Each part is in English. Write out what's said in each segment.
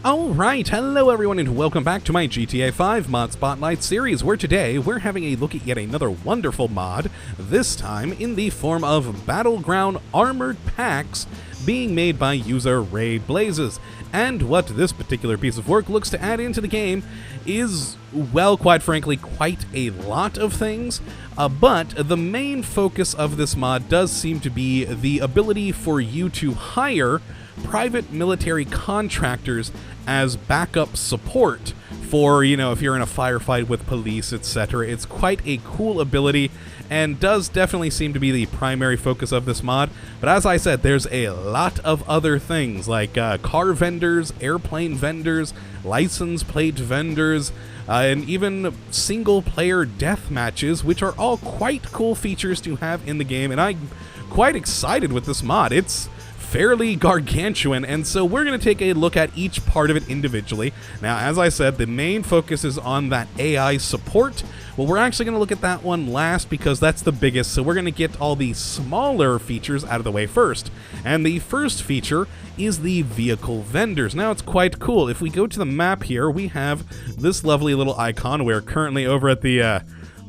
Alright, hello everyone and welcome back to my GTA 5 Mod Spotlight series, where today we're having a look at yet another wonderful mod, this time in the form of Battleground armored packs being made by user Raid Blazes. And what this particular piece of work looks to add into the game is, well, quite frankly, quite a lot of things, but the main focus of this mod does seem to be the ability for you to hire private military contractors as backup support for, you know, if you're in a firefight with police, etc. It's quite a cool ability and does definitely seem to be the primary focus of this mod. But as I said, there's a lot of other things like car vendors, airplane vendors, license plate vendors, and even single-player death matches, which are all quite cool features to have in the game. And I'm quite excited with this mod. It's fairly gargantuan, and so we're going to take a look at each part of it individually. Now, as I said, the main focus is on that AI support. Well, we're actually going to look at that one last because that's the biggest, so we're going to get all the smaller features out of the way first. And the first feature is the vehicle vendors. Now, it's quite cool. If we go to the map here, we have this lovely little icon. We're currently over at the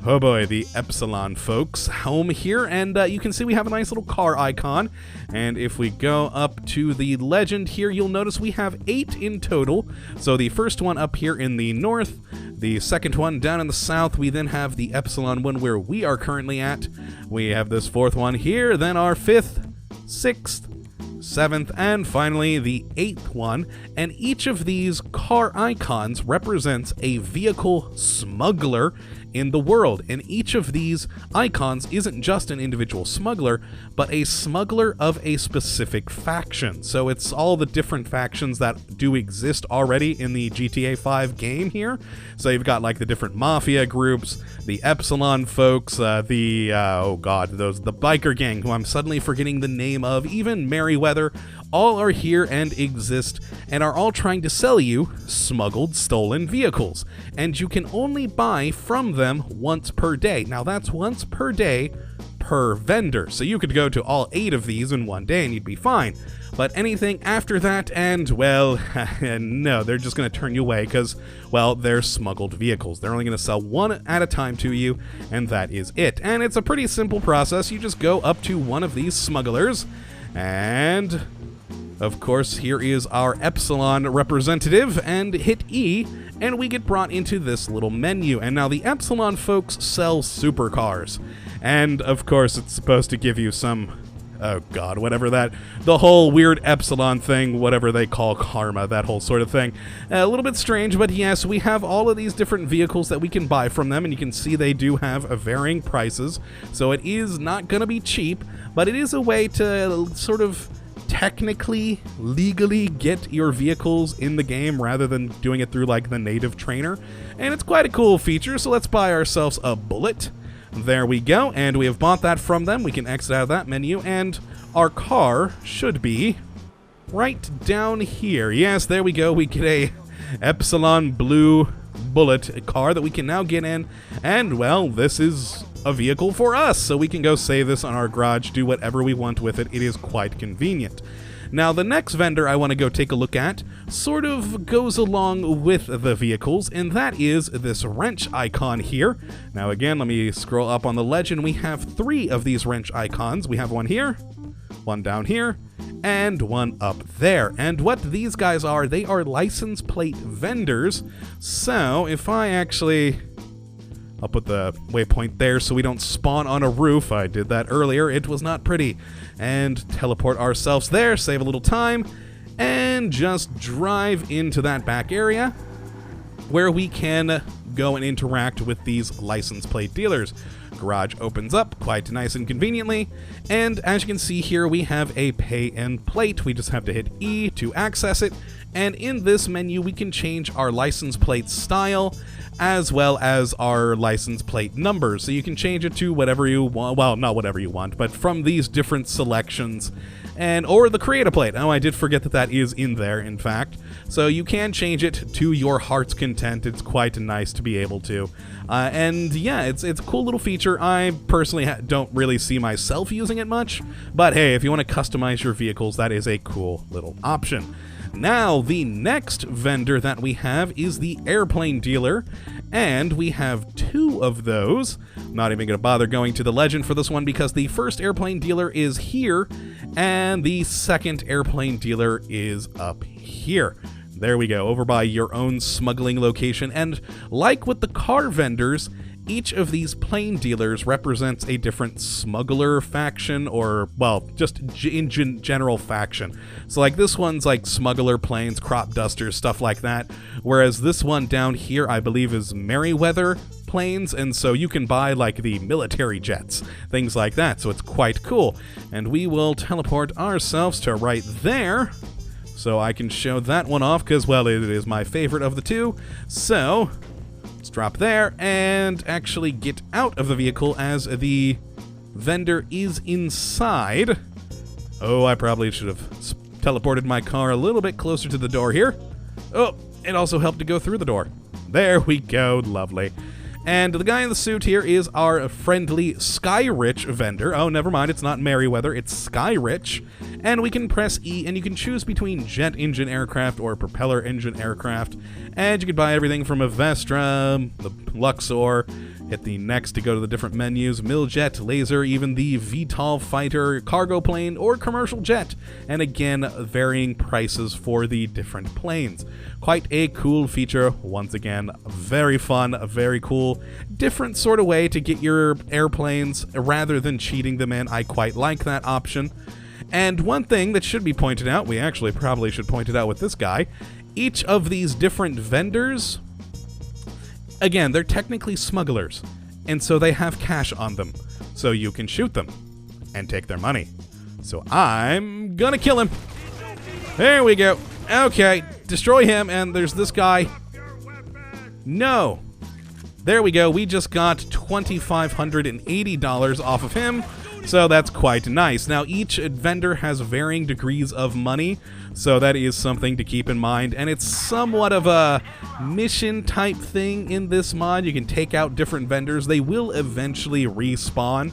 oh boy, the Epsilon folks home here, and you can see we have a nice little car icon. And if we go up to the legend here, you'll notice we have 8 in total. So the first one up here in the north, the second one down in the south, we then have the Epsilon one where we are currently at. We have this fourth one here, then our 5th, 6th, 7th, and finally the 8th one, and each of these car icons represents a vehicle smuggler in the world, and each of these icons isn't just an individual smuggler, but a smuggler of a specific faction. So it's all the different factions that do exist already in the GTA 5 game here. So you've got like the different mafia groups, the Epsilon folks, the biker gang, who I'm suddenly forgetting the name of, even Merryweather, all are here and exist and are all trying to sell you smuggled, stolen vehicles. And you can only buy from them once per day. Now that's once per day per vendor. So you could go to all 8 of these in one day and you'd be fine. But anything after that, and well, no, they're just going to turn you away because, well, they're smuggled vehicles. They're only going to sell one at a time to you, and that is it. And it's a pretty simple process. You just go up to one of these smugglers, and of course, here is our Epsilon representative, and hit E, and we get brought into this little menu. And now the Epsilon folks sell supercars. And of course, it's supposed to give you some, oh god, whatever the whole weird Epsilon thing, whatever they call karma, that whole sort of thing. A little bit strange, but yes, we have all of these different vehicles that we can buy from them, and you can see they do have varying prices. So it is not going to be cheap, but it is a way to sort of technically, legally get your vehicles in the game rather than doing it through like the native trainer. And it's quite a cool feature, so let's buy ourselves a bullet. There we go, and we have bought that from them. We can exit out of that menu, and our car should be right down here. Yes, there we go. We get a Epsilon blue bullet car that we can now get in, and well, this is a vehicle for us, so we can go save this on our garage, do whatever we want with it. It is quite convenient. Now, the next vendor I want to go take a look at sort of goes along with the vehicles, and that is this wrench icon here. Now, again, let me scroll up on the legend. We have 3 of these wrench icons. We have one here, one down here, and one up there. And what these guys are, they are license plate vendors. So, if I actually, I'll put the waypoint there so we don't spawn on a roof. I did that earlier. It was not pretty. And teleport ourselves there, save a little time, and just drive into that back area where we can go and interact with these license plate dealers. Garage opens up quite nice and conveniently, and as you can see here, we have a pay and plate. We just have to hit E to access it, and in this menu we can change our license plate style as well as our license plate numbers. So you can change it to whatever you want, well, not whatever you want, but from these different selections, and or the create a plate. Oh, I did forget that that is in there, in fact. So you can change it to your heart's content. It's quite nice to be able to. And yeah, it's a cool little feature. I personally don't really see myself using it much, but hey, if you want to customize your vehicles, that is a cool little option. Now, the next vendor that we have is the airplane dealer, and we have 2 of those. I'm not even going to bother going to the legend for this one because the first airplane dealer is here, and the second airplane dealer is up here. There we go, over by your own smuggling location, and like with the car vendors, each of these plane dealers represents a different smuggler faction, or, well, just in general faction. So like this one's like smuggler planes, crop dusters, stuff like that, whereas this one down here I believe is Merryweather planes, and so you can buy like the military jets, things like that, so it's quite cool. And we will teleport ourselves to right there, so I can show that one off, because, well, it is my favorite of the 2, so let's drop there and actually get out of the vehicle as the vendor is inside. Oh, I probably should have teleported my car a little bit closer to the door here. Oh, it also helped to go through the door. There we go, lovely. And the guy in the suit here is our friendly Skyrich vendor. Oh, never mind, it's not Merryweather, it's Skyrich. And we can press E, and you can choose between jet engine aircraft or propeller engine aircraft. And you can buy everything from a Vestra, the Luxor, hit the next to go to the different menus, Miljet, Laser, even the VTOL fighter, cargo plane, or commercial jet. And again, varying prices for the different planes. Quite a cool feature, once again, very fun, very cool, different sort of way to get your airplanes rather than cheating them in. I quite like that option. And one thing that should be pointed out, we actually probably should point it out with this guy, each of these different vendors, again, they're technically smugglers, and so they have cash on them, so you can shoot them and take their money. So I'm gonna kill him. There we go. Okay, destroy him, and there's this guy. No. There we go. We just got $2,580 off of him, so that's quite nice. Now, each vendor has varying degrees of money, so that is something to keep in mind, and it's somewhat of a mission-type thing in this mod. You can take out different vendors. They will eventually respawn,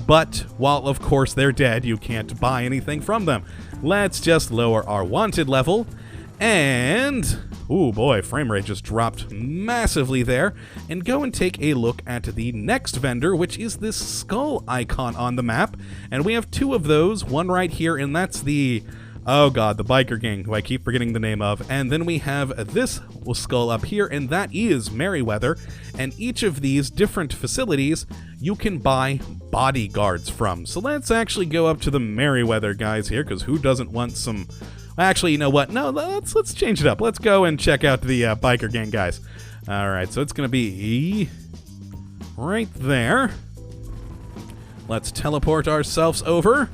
but while, of course, they're dead, you can't buy anything from them. Let's just lower our wanted level, and ooh boy, frame rate just dropped massively there, and go and take a look at the next vendor, which is this skull icon on the map. And we have 2 of those, one right here, and that's the, oh god, the biker gang, who I keep forgetting the name of. And then we have this skull up here, and that is Merryweather. And each of these different facilities you can buy bodyguards from. So let's actually go up to the Merryweather guys here, because who doesn't want some... Actually, you know what? No, let's change it up. Let's go and check out the biker gang guys. All right, so it's going to be right there. Let's teleport ourselves over.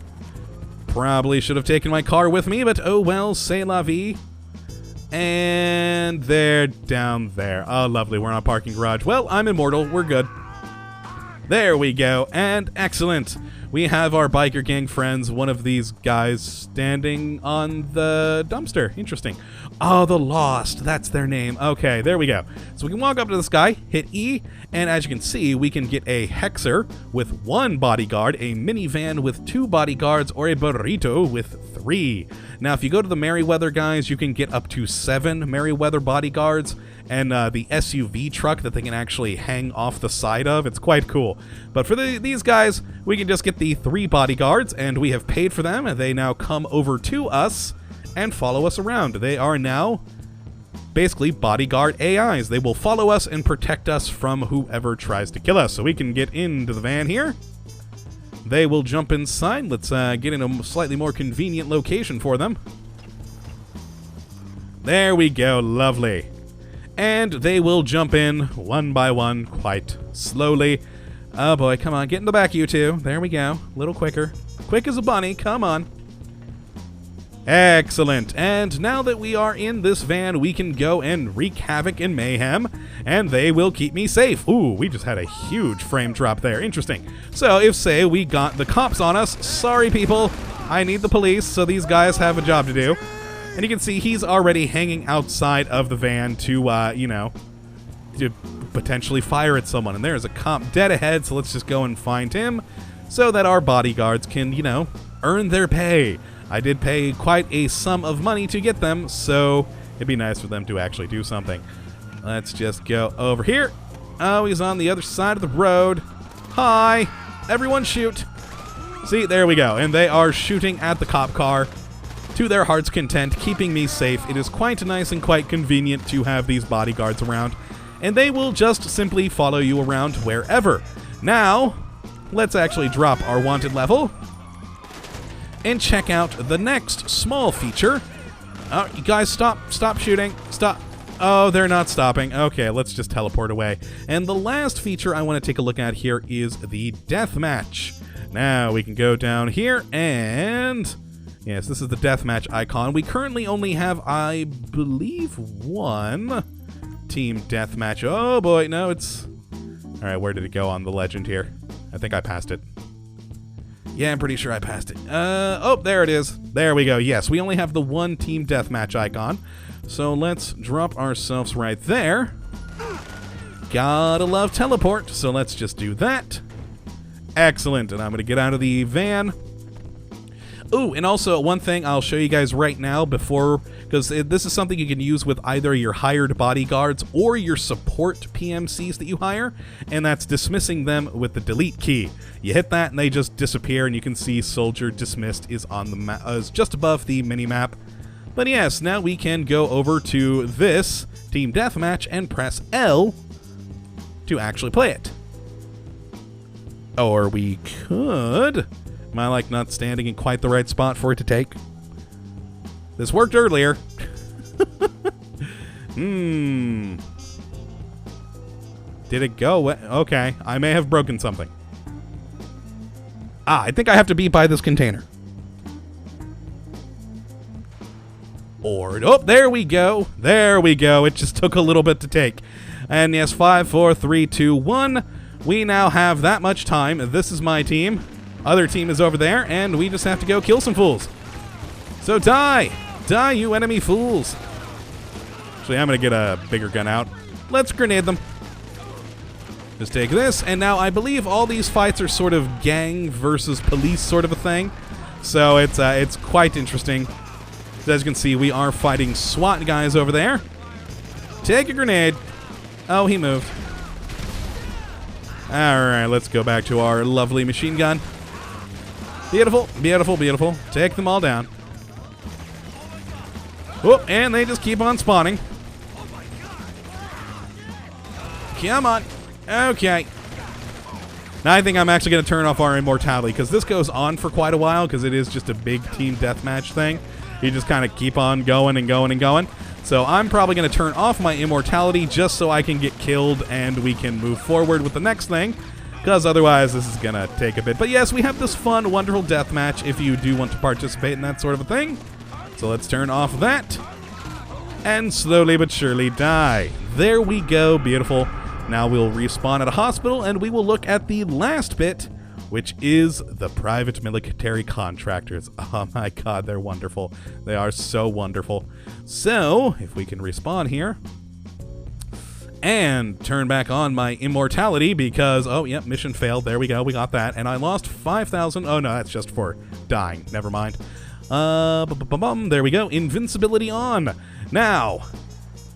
Probably should have taken my car with me, but oh well, c'est la vie. And they're down there. Oh, lovely. We're in a parking garage. Well, I'm immortal. We're good. There we go. And excellent. We have our biker gang friends, one of these guys standing on the dumpster. Interesting. Oh, the Lost. That's their name. Okay, there we go. So we can walk up to this guy, hit E, and as you can see, we can get a Hexer with 1 bodyguard, a minivan with 2 bodyguards, or a burrito with 3. Now, if you go to the Merryweather guys, you can get up to 7 Merryweather bodyguards, and the SUV truck that they can actually hang off the side of. It's quite cool. But for these guys, we can just get the 3 bodyguards, and we have paid for them, and they now come over to us and follow us around. They are now basically bodyguard AIs. They will follow us and protect us from whoever tries to kill us. So we can get into the van here. They will jump inside. Let's get in a slightly more convenient location for them. There we go. Lovely. And they will jump in one by one quite slowly. Oh boy, come on, get in the back, you two. There we go. A little quicker. Quick as a bunny, come on. Excellent. And now that we are in this van, we can go and wreak havoc and mayhem, and they will keep me safe. Ooh, we just had a huge frame drop there. Interesting. So if, say, we got the cops on us, sorry people, I need the police, so these guys have a job to do. And you can see he's already hanging outside of the van to, you know, to potentially fire at someone. And there's a cop dead ahead, so let's just go and find him so that our bodyguards can, you know, earn their pay. I did pay quite a sum of money to get them, so it'd be nice for them to actually do something. Let's just go over here. Oh, he's on the other side of the road. Hi! Everyone shoot! See, there we go. And they are shooting at the cop car to their heart's content, keeping me safe. It is quite nice and quite convenient to have these bodyguards around, and they will just simply follow you around wherever. Now, let's actually drop our wanted level and check out the next small feature. Oh, you guys, stop shooting. Stop. Oh, they're not stopping. Okay, let's just teleport away. And the last feature I want to take a look at here is the Deathmatch. Now we can go down here and... yes, this is the Deathmatch icon. We currently only have, I believe, one Team Deathmatch. Oh boy, no, it's... alright, where did it go on the legend here? I think I passed it. Yeah, I'm pretty sure I passed it. Oh, there it is. There we go. Yes, we only have the one Team Deathmatch icon. So let's drop ourselves right there. Gotta love teleport, so let's just do that. Excellent, and I'm gonna get out of the van. Ooh, and also one thing I'll show you guys right now before, because this is something you can use with either your hired bodyguards or your support PMCs that you hire, and that's dismissing them with the delete key. You hit that and they just disappear, and you can see soldier dismissed is on the map, is just above the mini map. But yes, now we can go over to this Team Deathmatch and press L to actually play it. Or we could... am I like not standing in quite the right spot for it to take? This worked earlier. Did it go? Okay, I may have broken something. I think I have to be by this container. Or, oh, there we go. There we go. It just took a little bit to take. And yes, 5, 4, 3, 2, 1. We now have that much time. This is my team. Other team is over there, and we just have to go kill some fools. So die! Die, you enemy fools! Actually, I'm going to get a bigger gun out. Let's grenade them. Just take this, and now I believe all these fights are sort of gang versus police sort of a thing. So it's quite interesting. As you can see, we are fighting SWAT guys over there. Take a grenade. Oh, he moved. Alright, let's go back to our lovely machine gun. Beautiful, beautiful, beautiful. Take them all down. Oh, and they just keep on spawning. Come on. Okay. Now I think I'm actually going to turn off our immortality, because this goes on for quite a while, because it is just a big team deathmatch thing. You just kind of keep on going and going and going. So I'm probably going to turn off my immortality just so I can get killed and we can move forward with the next thing, because otherwise this is going to take a bit. But yes, we have this fun, wonderful deathmatch if you do want to participate in that sort of a thing. So let's turn off that and slowly but surely die. There we go. Beautiful. Now we'll respawn at a hospital and we will look at the last bit, which is the private military contractors. Oh my god, they're wonderful. They are so wonderful. So, if we can respawn here and turn back on my immortality because, oh, yep, mission failed. There we go, we got that. And I lost 5,000. Oh no, that's just for dying. Never mind. There we go, invincibility on. Now,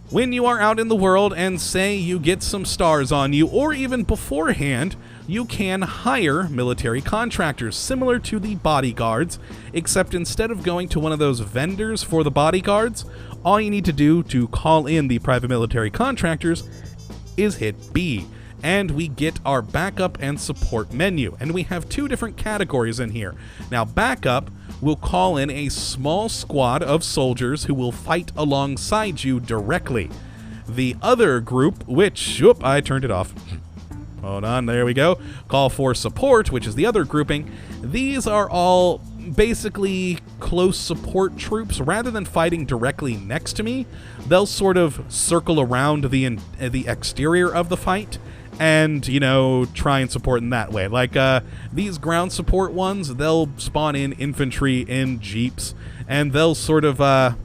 when you are out in the world and say you get some stars on you, or even beforehand, you can hire military contractors, similar to the bodyguards, except instead of going to one of those vendors for the bodyguards, all you need to do to call in the private military contractors is hit B, and we get our backup and support menu. And we have two different categories in here. Now, backup will call in a small squad of soldiers who will fight alongside you directly. The other group, which, whoop, I turned it off. Hold on, there we go. Call for support, which is the other grouping. These are all basically close support troops. Rather than fighting directly next to me, they'll sort of circle around the exterior of the fight and, you know, try and support in that way. Like these ground support ones, they'll spawn in infantry in jeeps, and they'll sort of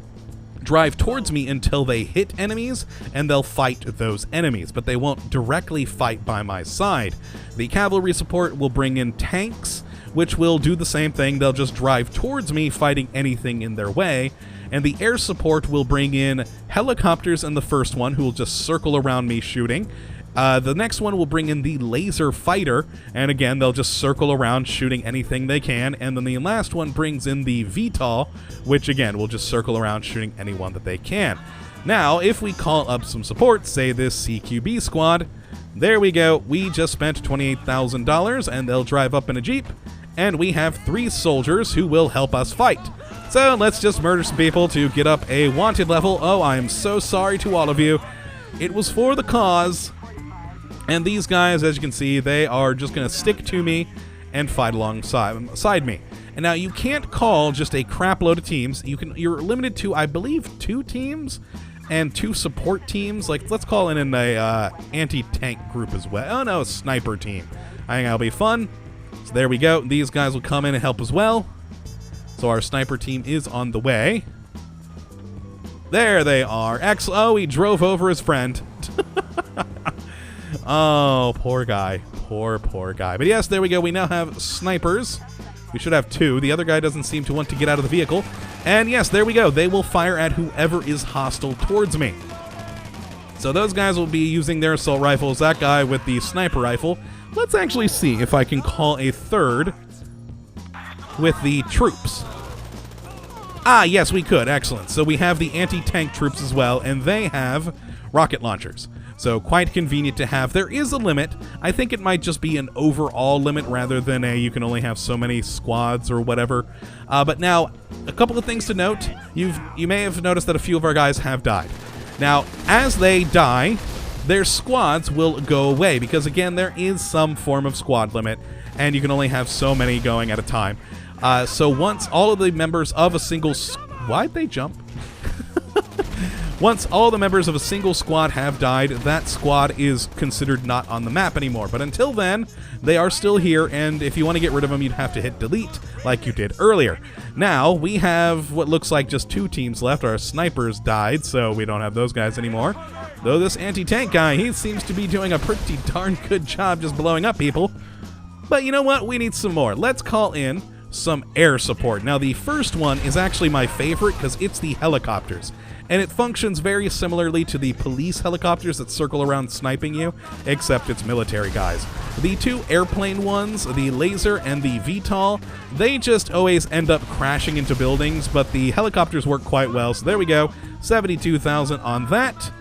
drive towards me until they hit enemies, and they'll fight those enemies, but they won't directly fight by my side. The cavalry support will bring in tanks, which will do the same thing. They'll just drive towards me, fighting anything in their way. And the air support will bring in helicopters in the first one, who will just circle around me shooting. The next one will bring in the laser fighter, and again, they'll just circle around shooting anything they can. And then the last one brings in the VTOL, which again will just circle around shooting anyone that they can. Now, if we call up some support, say this CQB squad, there we go. We just spent $28,000, and they'll drive up in a Jeep, and we have 3 soldiers who will help us fight. So let's just murder some people to get up a wanted level. Oh, I am so sorry to all of you. It was for the cause. And these guys, as you can see, they are just going to stick to me and fight alongside me. And now you can't call just a crap load of teams. You're limited to, I believe, 2 teams and 2 support teams. Like, let's call in a anti-tank group as well. Oh no, a sniper team. I think that'll be fun. So there we go. These guys will come in and help as well. So our sniper team is on the way. There they are. Oh, he drove over his friend. Oh, poor guy. Poor guy. But yes, there we go. We now have snipers. We should have 2. The other guy doesn't seem to want to get out of the vehicle. And yes, there we go. They will fire at whoever is hostile towards me. So those guys will be using their assault rifles. That guy with the sniper rifle. Let's actually see if I can call a third with the troops. Ah, yes, we could. Excellent. So we have the anti-tank troops as well, and they have rocket launchers. So quite convenient to have. There is a limit. I think it might just be an overall limit rather than a you can only have so many squads or whatever. But now, a couple of things to note. You may have noticed that a few of our guys have died. Now, as they die, their squads will go away because, again, there is some form of squad limit, and you can only have so many going at a time. So once all of the members of a single... Why'd they jump? Once all the members of a single squad have died, that squad is considered not on the map anymore. But until then, they are still here, and if you want to get rid of them, you'd have to hit delete like you did earlier. Now, we have what looks like just 2 teams left. Our snipers died, so we don't have those guys anymore. Though this anti-tank guy, he seems to be doing a pretty darn good job just blowing up people. But you know what? We need some more. Let's call in some air support. Now, the first one is actually my favorite because it's the helicopters. And it functions very similarly to the police helicopters that circle around sniping you, except it's military guys. The 2 airplane ones, the laser and the VTOL, they just always end up crashing into buildings, but the helicopters work quite well. So there we go, 72,000 on that.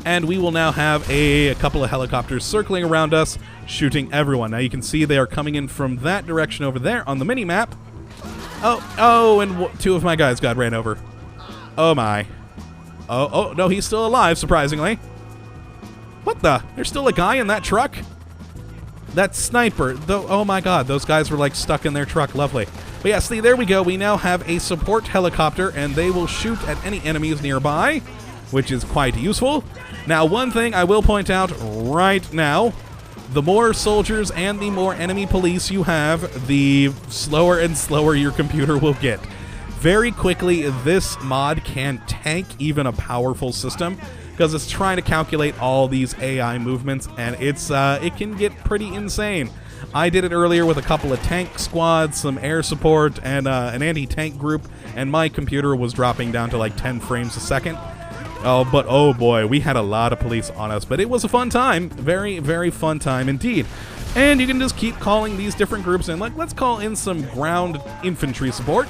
And we will now have a couple of helicopters circling around us, shooting everyone. Now you can see they are coming in from that direction over there on the mini-map. Oh, and 2 of my guys got ran over. Oh my. Oh, no, he's still alive, surprisingly. What the? There's still a guy in that truck? That sniper. Oh my god, those guys were like stuck in their truck. Lovely. But yeah, see, there we go. We now have a support helicopter, and they will shoot at any enemies nearby, which is quite useful. Now, one thing I will point out right now, the more soldiers and the more enemy police you have, the slower and slower your computer will get. Very quickly, this mod can tank even a powerful system because it's trying to calculate all these AI movements, and it can get pretty insane. I did it earlier with a couple of tank squads, some air support, and an anti-tank group, and my computer was dropping down to like 10 frames a second. But oh boy, we had a lot of police on us, but it was a fun time. Very, very fun time indeed. And you can just keep calling these different groups in. Like, let's call in some ground infantry support.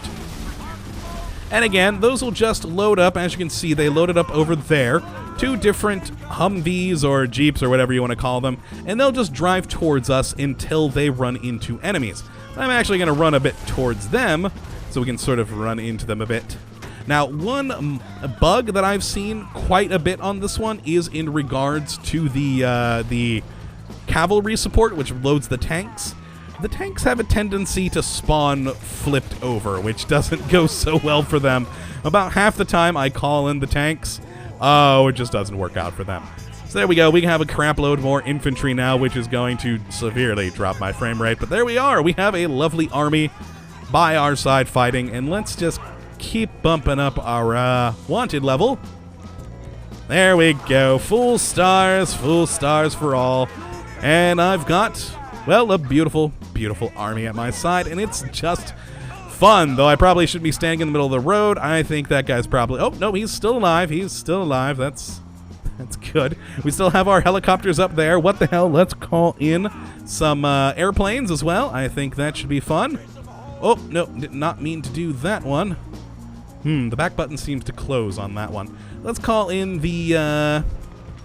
And again, those will just load up. As you can see, they loaded up over there. 2 different Humvees or Jeeps or whatever you want to call them. And they'll just drive towards us until they run into enemies. I'm actually going to run a bit towards them so we can sort of run into them a bit. Now, one bug that I've seen quite a bit on this one is in regards to the cavalry support, which loads the tanks. The tanks have a tendency to spawn flipped over, which doesn't go so well for them. About half the time I call in the tanks, it just doesn't work out for them. So there we go. We have a crap load more infantry now, which is going to severely drop my frame rate. But there we are. We have a lovely army by our side fighting, and let's just keep bumping up our wanted level. There we go. Full stars for all. And I've got well, a beautiful, beautiful army at my side, and it's just fun, though I probably shouldn't be standing in the middle of the road. I think that guy's probably... Oh, no, he's still alive. He's still alive. That's good. We still have our helicopters up there. What the hell? Let's call in some airplanes as well. I think that should be fun. Oh, no, did not mean to do that one. The back button seems to close on that one. Let's call in the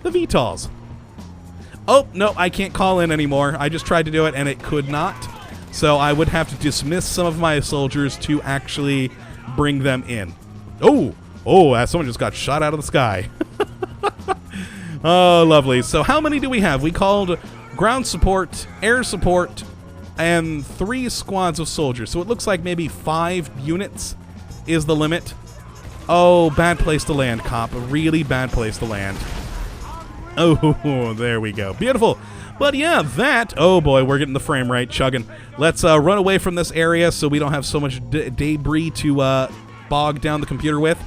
VTOLs. Oh, no, I can't call in anymore. I just tried to do it, and it could not. So I would have to dismiss some of my soldiers to actually bring them in. Oh, someone just got shot out of the sky. Oh, lovely. So how many do we have? We called ground support, air support, and 3 squads of soldiers. So it looks like maybe 5 units is the limit. Oh, bad place to land, cop. A really bad place to land. Oh, there we go. Beautiful. But yeah, oh boy, we're getting the frame rate chugging. Let's run away from this area so we don't have so much debris to bog down the computer with.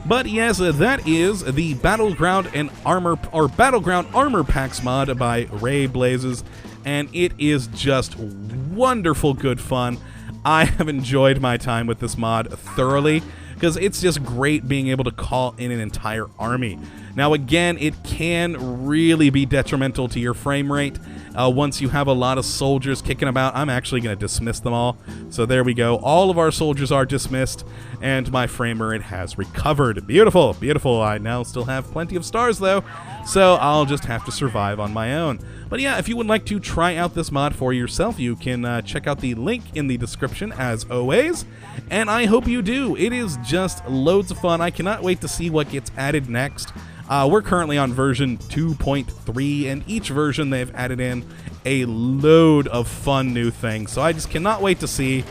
But yes, that is the Battleground and Armor, or Battleground Armor Packs mod by Ray Blazes, and it is just wonderful good fun. I have enjoyed my time with this mod thoroughly, because it's just great being able to call in an entire army. Now again, it can really be detrimental to your frame rate once you have a lot of soldiers kicking about. I'm actually going to dismiss them all. So there we go. All of our soldiers are dismissed, and my frame rate has recovered. Beautiful, beautiful. I now still have plenty of stars though, so I'll just have to survive on my own. But yeah, if you would like to try out this mod for yourself, you can check out the link in the description as always, and I hope you do. It is just loads of fun. I cannot wait to see what gets added next. We're currently on version 2.3, and each version they've added in a load of fun new things, so I just cannot wait to see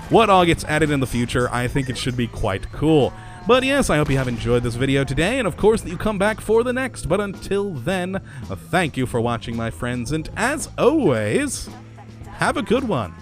what all gets added in the future. I think it should be quite cool. But yes, I hope you have enjoyed this video today, and of course that you come back for the next. But until then, thank you for watching, my friends, and as always, have a good one.